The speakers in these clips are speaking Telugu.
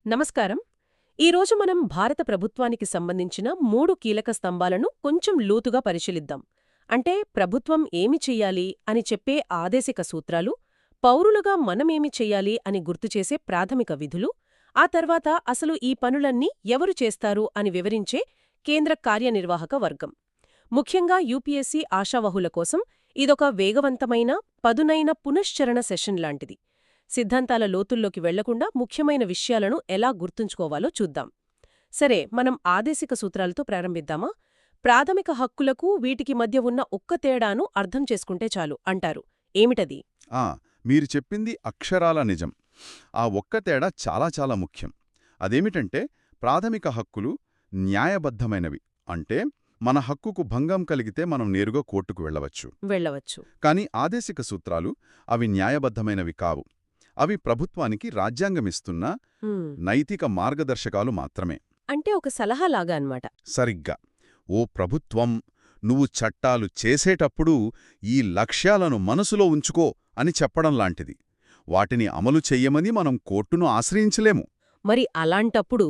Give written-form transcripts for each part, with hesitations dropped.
నమస్కారం. ఈరోజు మనం భారత ప్రభుత్వానికి సంబంధించిన 3 కీలక స్తంభాలను కొంచెం లోతుగా పరిశీలిద్దాం. అంటే ప్రభుత్వం ఏమి చెయ్యాలి అని చెప్పే ఆదేశిక సూత్రాలు, పౌరులుగా మనమేమి చెయ్యాలి అని గుర్తుచేసే ప్రాథమిక విధులు, ఆ తర్వాత అసలు ఈ పనులన్నీ ఎవరు చేస్తారు అని వివరించే కేంద్ర కార్యనిర్వాహక వర్గం. ముఖ్యంగా యూపీఎస్సీ ఆశావహుల కోసం ఇదొక వేగవంతమైన, పదునైన పునశ్చరణ సెషన్ లాంటిది. సిద్ధాంతాల లోతుల్లోకి వెళ్లకుండా ముఖ్యమైన విషయాలను ఎలా గుర్తుంచుకోవాలో చూద్దాం. సరే, మనం ఆదేశిక సూత్రాలతో ప్రారంభిద్దామా? ప్రాథమిక హక్కులకు వీటికి మధ్య ఉన్న ఒక్క తేడాను అర్థం చేసుకుంటే చాలు అంటారు. ఏమిటది? ఆ మీరు చెప్పింది అక్షరాల నిజం. ఆ ఒక్క తేడా చాలా చాలా ముఖ్యం. అదేమిటంటే, ప్రాథమిక హక్కులు న్యాయబద్ధమైనవి. అంటే మన హక్కుకు భంగం కలిగితే మనం నేరుగా కోర్టుకు వెళ్ళవచ్చు. కానీ ఆదేశిక సూత్రాలు అవి న్యాయబద్ధమైనవి కావు. అవి ప్రభుత్వానికి రాజ్యాంగమిస్తున్న నైతిక మార్గదర్శకాలు మాత్రమే. అంటే ఒక సలహాలాగా అన్నమాట. సరిగ్గా, ఓ ప్రభుత్వం, నువ్వు చట్టాలు చేసేటప్పుడు ఈ లక్ష్యాలను మనసులో ఉంచుకో అని చెప్పడం లాంటిది. వాటిని అమలు చెయ్యమని మనం కోర్టును ఆశ్రయించలేము. మరి అలాంటప్పుడు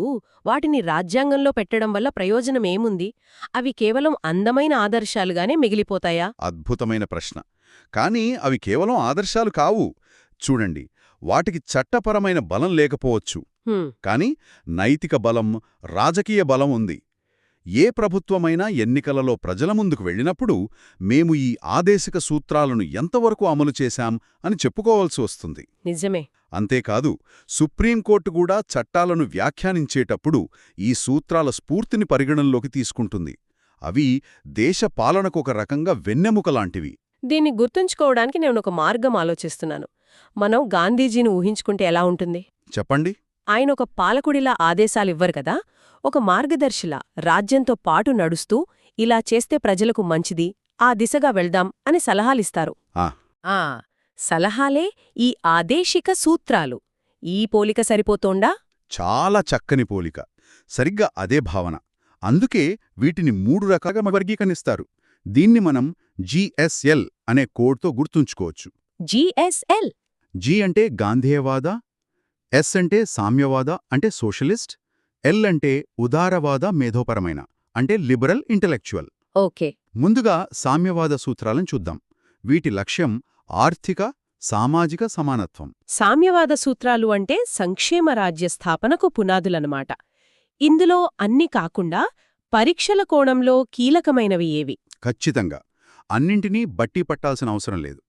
వాటిని రాజ్యాంగంలో పెట్టడం వల్ల ప్రయోజనమేముంది? అవి కేవలం అందమైన ఆదర్శాలుగానే మిగిలిపోతాయా? అద్భుతమైన ప్రశ్న. కానీ అవి కేవలం ఆదర్శాలు కావు. చూడండి, వాటికి చట్టపరమైన బలం లేకపోవచ్చు, కాని నైతిక బలం, రాజకీయ బలం ఉంది. ఏ ప్రభుత్వమైనా ఎన్నికలలో ప్రజల ముందుకు వెళ్ళినప్పుడు మేము ఈ ఆదేశిక సూత్రాలను ఎంతవరకు అమలు చేశాం అని చెప్పుకోవాల్సి వస్తుంది. నిజమే. అంతేకాదు, సుప్రీంకోర్టు కూడా చట్టాలను వ్యాఖ్యానించేటప్పుడు ఈ సూత్రాల స్ఫూర్తిని పరిగణనలోకి తీసుకుంటుంది. అవి దేశ పాలనకొక రకంగా వెన్నెముకలాంటివి. దీన్ని గుర్తుంచుకోవడానికి నేనొక మార్గం ఆలోచిస్తున్నాను. మనం గాంధీజీని ఊహించుకుంటే ఎలా ఉంటుంది? చెప్పండి. ఆయన ఒక పాలకుడిలా ఆదేశాలివ్వరు కదా, ఒక మార్గదర్శిలా రాజ్యంతో పాటు నడుస్తూ ఇలా చేస్తే ప్రజలకు మంచిది, ఆ దిశగా వెళ్దాం అని సలహాలిస్తారు. సలహాలే ఈ ఆదేశిక సూత్రాలు. ఈ పోలిక సరిపోతోండా? చాలా చక్కని పోలిక. సరిగ్గా అదే భావన. అందుకే వీటిని 3 రకాలుగా వర్గీకరిస్తారు. దీన్ని మనం జీఎస్ఎల్ అనే కోడ్తో గుర్తుంచుకోవచ్చు. జీఎస్ఎల్. జీ అంటే గాంధేయవాద, ఎస్ అంటే సామ్యవాద అంటే సోషలిస్ట్, ఎల్ అంటే ఉదారవాద మేధోపరమైన అంటే లిబరల్ ఇంటలెక్చువల్. ఓకే. ముందుగా సామ్యవాద సూత్రాలను చూద్దాం. వీటి లక్ష్యం ఆర్థిక, సామాజిక సమానత్వం. సామ్యవాద సూత్రాలు అంటే సంక్షేమ రాజ్య స్థాపనకు పునాదులన్నమాట. ఇందులో అన్ని కాకుండా పరీక్షల కోణంలో కీలకమైనవి ఏవి? ఖచ్చితంగా. అన్నింటినీ బట్టి పట్టాల్సిన అవసరం లేదు.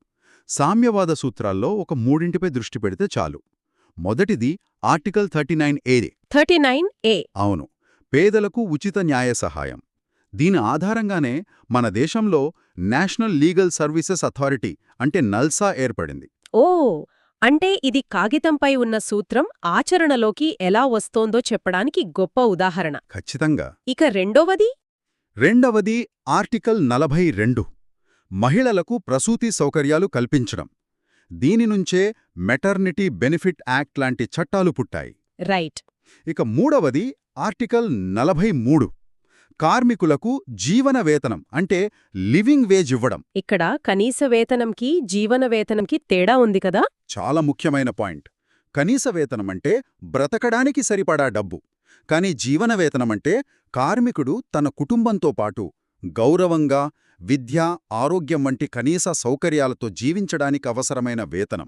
సామ్యవాద సూత్రాల్లో ఒక 3ంటిపై దృష్టి పెడితే చాలు. మొదటిది ఆర్టికల్ 39A. 39A. అవును, పేదలకు ఉచిత న్యాయ సహాయం. దీని ఆధారంగానే మన దేశంలో నేషనల్ లీగల్ సర్వీసెస్ అథారిటీ అంటే నల్సా ఏర్పడింది. ఓ, అంటే ఇది కాగితంపై ఉన్న సూత్రం ఆచరణలోకి ఎలా వస్తోందో చెప్పడానికి గొప్ప ఉదాహరణ. ఖచ్చితంగా. ఇక రెండవది ఆర్టికల్ 42, మహిళలకు ప్రసూతి సౌకర్యాలు కల్పించడం. దీనినుంచే మెటర్నిటీ బెనిఫిట్ యాక్ట్ లాంటి చట్టాలు పుట్టాయి. రైట్. ఇక మూడవది ఆర్టికల్ 43, కార్మికులకు జీవన వేతనం అంటే లివింగ్ వేజ్ ఇవ్వడం. ఇక్కడ కనీస వేతనంకి జీవన వేతనంకి తేడా ఉంది కదా? చాలా ముఖ్యమైన పాయింట్. కనీస వేతనమంటే బ్రతకడానికి సరిపడా డబ్బు. కాని జీవన వేతనమంటే కార్మికుడు తన కుటుంబంతో పాటు గౌరవంగా విద్య, ఆరోగ్యం వంటి కనీస సౌకర్యాలతో జీవించడానికి అవసరమైన వేతనం.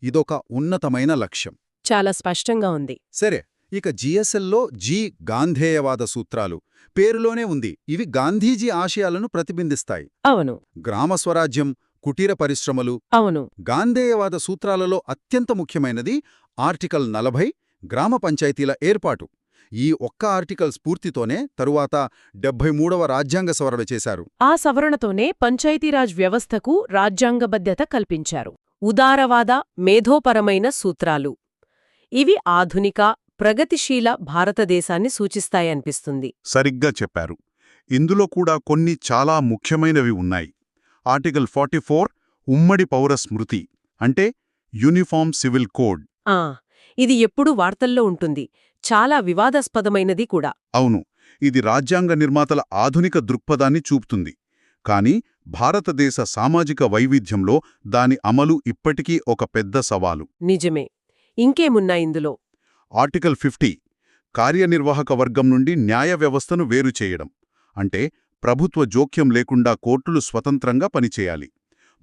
ఇదొక ఉన్నతమైన లక్ష్యం. చాలా స్పష్టంగా ఉంది. సరే, ఇక జీఎస్ఎల్లో జీ గాంధేయవాద సూత్రాలు. పేరులోనే ఉంది, ఇవి గాంధీజీ ఆశయాలను ప్రతిబింబిస్తాయి. అవును. గ్రామ స్వరాజ్యం, కుటీర పరిశ్రమలు. అవును. గాంధేయవాద సూత్రాలలో అత్యంత ముఖ్యమైనది ఆర్టికల్ 40, గ్రామ పంచాయతీల ఏర్పాటు. ఈ ఒక్క ఆర్టికల్ స్ఫూర్తితోనే తరువాత 73వ రాజ్యాంగ సవరణ చేశారు. ఆ సవరణతోనే పంచాయతీరాజ్ వ్యవస్థకు రాజ్యాంగబద్ధత కల్పించారు. ఉదారవాద, మేధోపరమైన సూత్రాలు. ఇవి ఆధునిక, ప్రగతిశీల భారతదేశాన్ని సూచిస్తాయనిపిస్తుంది. సరిగ్గా చెప్పారు. ఇందులో కూడా కొన్ని చాలా ముఖ్యమైనవి ఉన్నాయి. ఆర్టికల్ 44 ఉమ్మడి పౌర స్మృతి అంటే యూనిఫామ్ సివిల్ కోడ్. ఇది ఎప్పుడూ వార్తల్లో ఉంటుంది. చాలా వివాదాస్పదమైనది కూడా. అవును, ఇది రాజ్యాంగ నిర్మాతల ఆధునిక దృక్పథాన్ని చూపుతుంది. కాని భారతదేశ సామాజిక వైవిధ్యంలో దాని అమలు ఇప్పటికీ ఒక పెద్ద సవాలు. నిజమే. ఇంకేమున్నా ఇందులో? ఆర్టికల్ 50 కార్యనిర్వాహక వర్గం నుండి న్యాయ వ్యవస్థను వేరు చేయడం. అంటే ప్రభుత్వ జోక్యం లేకుండా కోర్టులు స్వతంత్రంగా పనిచేయాలి.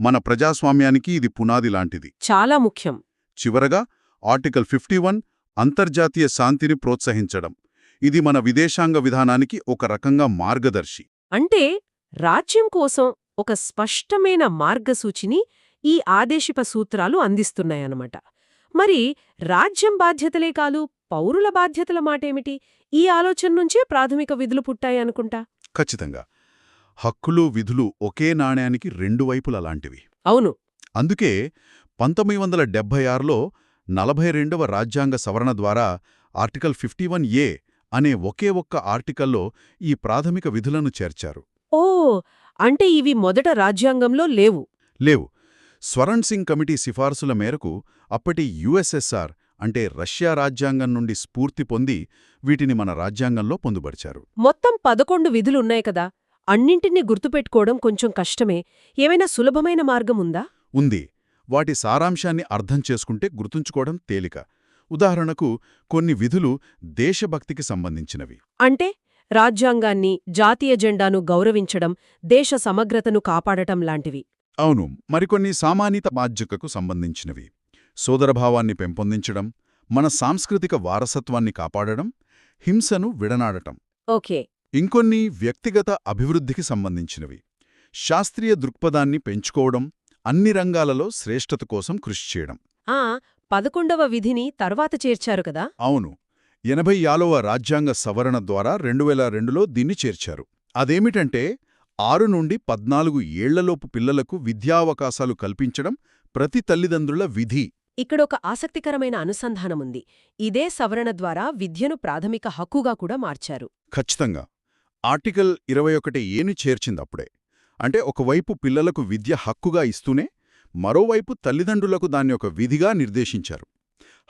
మన ప్రజాస్వామ్యానికి ఇది పునాది లాంటిది. చాలా ముఖ్యం. చివరగా ఆర్టికల్ 51 అంతర్జాతీయ శాంతిని ప్రోత్సహించడం. ఇది మన విదేశాంగ విధానానికి ఒక రకంగా మార్గదర్శి. అంటే రాజ్యం కోసం ఒక స్పష్టమైన మార్గసూచిని ఈ ఆదేశిక సూత్రాలు అందిస్తున్నాయన్నమాట. మరి రాజ్యం బాధ్యతలే కాదు, పౌరుల బాధ్యతల మాటేమిటి? ఈ ఆలోచన నుంచే ప్రాథమిక విధులు పుట్టాయనుకుంటా. ఖచ్చితంగా. హక్కులు, విధులు ఒకే నాణ్యానికి రెండు వైపులలాంటివి. అవును. అందుకే 1976లో 42వ రాజ్యాంగ సవరణ ద్వారా ఆర్టికల్ 51A అనే ఒకే ఒక్క ఆర్టికల్లో ఈ ప్రాథమిక విధులను చేర్చారు. ఓ, అంటే ఇవి మొదట రాజ్యాంగంలో లేవు. లేవు. స్వరణ్ సింగ్ కమిటీ సిఫార్సుల మేరకు అప్పటి యుఎస్ఎస్ఆర్ అంటే రష్యా రాజ్యాంగం నుండి స్ఫూర్తి పొంది వీటిని మన రాజ్యాంగంలో పొందుపరిచారు. మొత్తం 11 విధులున్నాయి కదా. అన్నింటినీ గుర్తుపెట్టుకోవడం కొంచెం కష్టమే. ఏమైనా సులభమైన మార్గముందా? ఉంది. వాటి సారాంశాన్ని అర్థం చేసుకుంటే గుర్తుంచుకోవడం తేలిక. ఉదాహరణకు కొన్ని విధులు దేశభక్తికి సంబంధించినవి. అంటే రాజ్యాంగాన్ని, జాతీయ జెండాను గౌరవించడం, దేశ సమగ్రతను కాపాడటం లాంటివి. అవును. మరికొన్ని సామాన్యత బాధ్యతకు సంబంధించినవి. సోదరభావాన్ని పెంపొందించడం, మన సాంస్కృతిక వారసత్వాన్ని కాపాడడం, హింసను విడనాడటం. ఓకే. ఇంకొన్ని వ్యక్తిగత అభివృద్ధికి సంబంధించినవి. శాస్త్రీయ దృక్పథాన్ని పెంచుకోవడం, అన్ని రంగాలలో శ్రేష్ఠత కోసం కృషి చేయడం. 11వ విధిని తర్వాత చేర్చారు కదా. అవును. 85వ రాజ్యాంగ సవరణ ద్వారా 2002లో దీన్ని చేర్చారు. అదేమిటంటే 6 నుండి 14 ఏళ్లలోపు పిల్లలకు విద్యావకాశాలు కల్పించడం ప్రతి తల్లిదండ్రుల విధి. ఇక్కడొక ఆసక్తికరమైన అనుసంధానముంది. ఇదే సవరణ ద్వారా విద్యను ప్రాథమిక హక్కుగా కూడా మార్చారు. ఖచ్చితంగా. ఆర్టికల్ 21 చేర్చిందప్పుడే. అంటే ఒకవైపు పిల్లలకు విద్య హక్కుగా ఇస్తూనే మరోవైపు తల్లిదండ్రులకు దాన్ని ఒక విధిగా నిర్దేశించారు.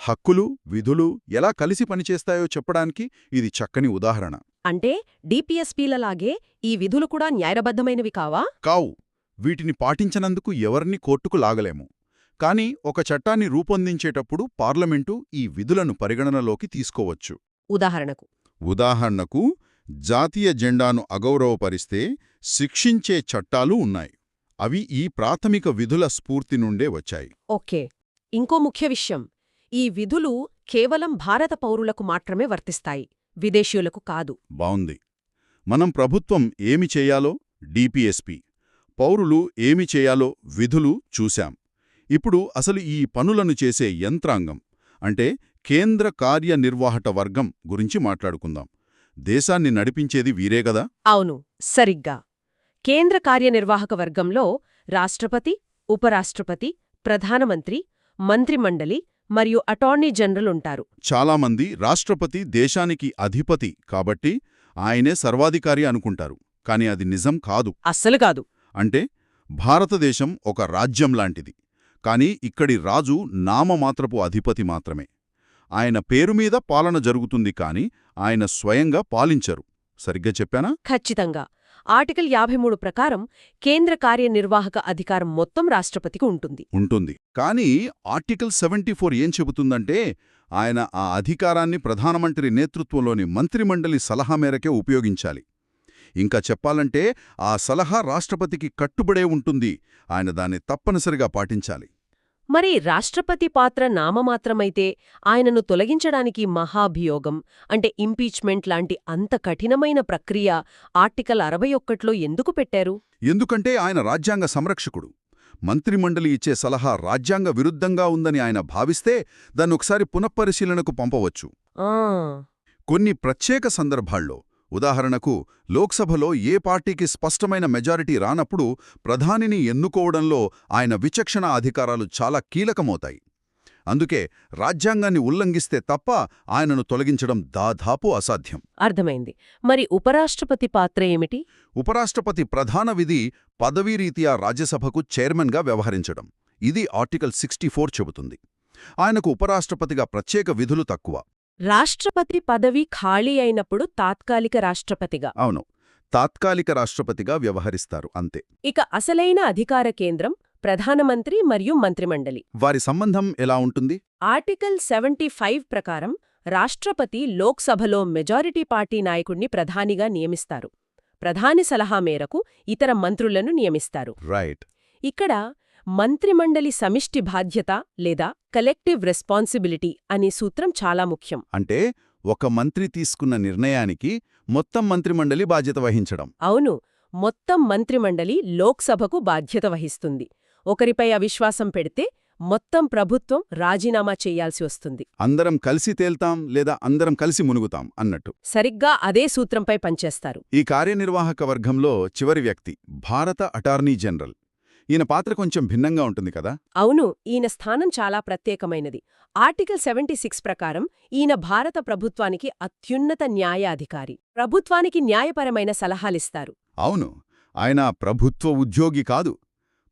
హక్కులు, విధులు ఎలా కలిసి పనిచేస్తాయో చెప్పడానికి ఇది చక్కని ఉదాహరణ. అంటే డిపిఎస్పీలలాగే ఈ విధులు కూడా న్యాయబద్ధమైనవి కావా? కావు. వీటిని పాటించనందుకు ఎవరిని కోర్టుకు లాగలేము. కానీ ఒక చట్టాన్ని రూపొందించేటప్పుడు పార్లమెంటు ఈ విధులను పరిగణనలోకి తీసుకోవచ్చు. ఉదాహరణకు జాతీయ జెండాను అగౌరవపరిస్తే శిక్షించే చట్టాలు ఉన్నాయి. అవి ఈ ప్రాథమిక విధుల స్ఫూర్తి నుండే వచ్చాయి. ఓకే. ఇంకో ముఖ్య విషయం, ఈ విధులు కేవలం భారత పౌరులకు మాత్రమే వర్తిస్తాయి, విదేశీయులకు కాదు. బావుంది. మనం ప్రభుత్వం ఏమి చేయాలో డిపిఎస్పి, పౌరులు ఏమి చేయాలో విధులు చూశాం. ఇప్పుడు అసలు ఈ పనులను చేసే యంత్రాంగం అంటే కేంద్ర కార్యనిర్వాహక వర్గం గురించి మాట్లాడుకుందాం. దేశాన్ని నడిపించేది వీరే గదా. అవును, సరిగ్గా. కేంద్ర కార్యనిర్వాహక వర్గంలో రాష్ట్రపతి, ఉపరాష్ట్రపతి, ప్రధానమంత్రి, మంత్రిమండలి మరియు అటార్నీ జనరల్ ఉంటారు. చాలామంది రాష్ట్రపతి దేశానికి అధిపతి కాబట్టి ఆయనే సర్వాధికారి అనుకుంటారు. కాని అది నిజం కాదు. అస్సలు కాదు. అంటే భారతదేశం ఒక రాజ్యం లాంటిది. కాని ఇక్కడి రాజు నామమాత్రపు అధిపతి మాత్రమే. ఆయన పేరుమీద పాలన జరుగుతుంది కాని ఆయన స్వయంగా పాలించరు. సరిగ్గా చెప్పానా? ఖచ్చితంగా. ఆర్టికల్ 53 ప్రకారం కేంద్ర కార్యనిర్వాహక అధికారం మొత్తం రాష్ట్రపతికి ఉంటుంది. కానీ ఆర్టికల్ 74 ఏం చెబుతుందంటే ఆయన ఆ అధికారాన్ని ప్రధానమంత్రి నేతృత్వంలోని మంత్రిమండలి సలహా మేరకే ఉపయోగించాలి. ఇంకా చెప్పాలంటే ఆ సలహా రాష్ట్రపతికి కట్టుబడే ఉంటుంది. ఆయన దాన్ని తప్పనిసరిగా పాటించాలి. మరి రాష్ట్రపతి పాత్ర నామమాత్రమైతే ఆయనను తొలగించడానికి మహాభియోగం అంటే ఇంపీచ్మెంట్ లాంటి అంత కఠినమైన ప్రక్రియ ఆర్టికల్ 61లో ఎందుకు పెట్టారు? ఎందుకంటే ఆయన రాజ్యాంగ సంరక్షకుడు. మంత్రిమండలి ఇచ్చే సలహా రాజ్యాంగ విరుద్ధంగా ఉందని ఆయన భావిస్తే దాన్నొకసారి పునఃపరిశీలనకు పంపవచ్చు. కొన్ని ప్రత్యేక సందర్భాల్లో, ఉదాహరణకు లోక్సభలో ఏ పార్టీకి స్పష్టమైన మెజారిటీ రానప్పుడు ప్రధానిని ఎన్నుకోవడంలో ఆయన విచక్షణ అధికారాలు చాలా కీలకమవుతాయి. అందుకే రాజ్యాంగాన్ని ఉల్లంఘిస్తే తప్ప ఆయనను తొలగించడం దాదాపు అసాధ్యం. అర్థమైంది. మరి ఉపరాష్ట్రపతి పాత్ర ఏమిటి? ఉపరాష్ట్రపతి ప్రధాన విధి పదవీరీత్యా రాజ్యసభకు చైర్మన్గా వ్యవహరించడం. ఇది ఆర్టికల్ 64 చెబుతుంది. ఆయనకు ఉపరాష్ట్రపతిగా ప్రత్యేక విధులు తక్కువ. రాష్ట్రపతి పదవి ఖాళీ అయినప్పుడు తాత్కాలిక రాష్ట్రపతిగా. అవును, తాత్కాలిక రాష్ట్రపతిగా వ్యవహరిస్తారు అంతే. ఇక అసలైన అధికార కేంద్రం ప్రధానమంత్రి మరియు మంత్రిమండలి. వారి సంబంధం ఎలా ఉంటుంది? ఆర్టికల్ 75 ప్రకారం రాష్ట్రపతి లోక్సభలో మెజారిటీ పార్టీ నాయకుణ్ణి ప్రధానిగా నియమిస్తారు. ప్రధాని సలహా మేరకు ఇతర మంత్రులను నియమిస్తారు. రైట్. ఇక్కడ మంత్రిమండలి సమిష్టి బాధ్యత లేదా కలెక్టివ్ రెస్పాన్సిబిలిటీ అనే సూత్రం చాలా ముఖ్యం. అంటే ఒక మంత్రి తీసుకున్న నిర్ణయానికి మొత్తం మంత్రిమండలి బాధ్యత వహించడం. అవును, మొత్తం మంత్రిమండలి లోక్సభకు బాధ్యత వహిస్తుంది. ఒకరిపై అవిశ్వాసం పెడితే మొత్తం ప్రభుత్వం రాజీనామా చెయ్యాల్సి వస్తుంది. అందరం కలిసి తేల్తాం లేదా అందరం కలిసి మునుగుతాం అన్నట్టు. సరిగ్గా అదే సూత్రంపై పనిచేస్తారు. ఈ కార్యనిర్వాహక వర్గంలో చివరి వ్యక్తి భారత అటార్నీ జనరల్. ఈయన పాత్ర కొంచెం భిన్నంగా ఉంటుంది కదా. అవును, ఈయన స్థానం చాలా ప్రత్యేకమైనది. ఆర్టికల్ 76 ప్రకారం ఈయన భారత ప్రభుత్వానికి అత్యున్నత న్యాయాధికారి. ప్రభుత్వానికి న్యాయపరమైన సలహాలిస్తారు. అవును, ఆయన ప్రభుత్వ ఉద్యోగి కాదు.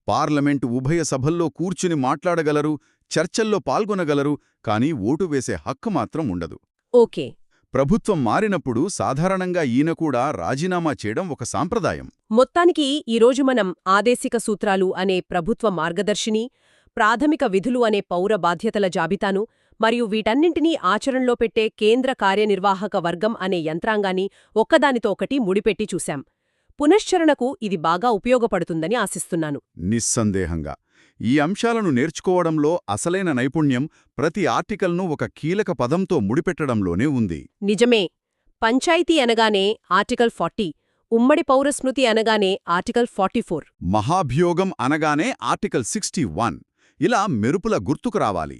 పార్లమెంటు ఉభయ సభల్లో కూర్చుని మాట్లాడగలరు, చర్చల్లో పాల్గొనగలరు, కానీ ఓటు వేసే హక్కు మాత్రం ఉండదు. ఓకే. ప్రభుత్వం మారినప్పుడు సాధారణంగా ఈయన కూడా రాజీనామా చేయడం ఒక సాంప్రదాయం. మొత్తానికి ఈరోజు మనం ఆదేశిక సూత్రాలు అనే ప్రభుత్వ మార్గదర్శిని, ప్రాథమిక విధులు అనే పౌర బాధ్యతల జాబితాను మరియు వీటన్నింటినీ ఆచరణలో పెట్టే కేంద్ర కార్యనిర్వాహక వర్గం అనే యంత్రాంగాన్ని ఒక్కదానితో ఒకటి ముడిపెట్టి చూశాం. పునశ్చరణకు ఇది బాగా ఉపయోగపడుతుందని ఆశిస్తున్నాను. నిస్సందేహంగా ఈ అంశాలను నేర్చుకోవడంలో అసలైన నైపుణ్యం ప్రతి ఆర్టికల్ను ఒక కీలక పదంతో ముడిపెట్టడంలోనే ఉంది. నిజమే. పంచాయతీ అనగానే ఆర్టికల్ 40, ఉమ్మడి పౌరస్మృతి అనగానే ఆర్టికల్ 44, మహాభియోగం అనగానే ఆర్టికల్ 61 ఇలా మెరుపుల గుర్తుకు రావాలి.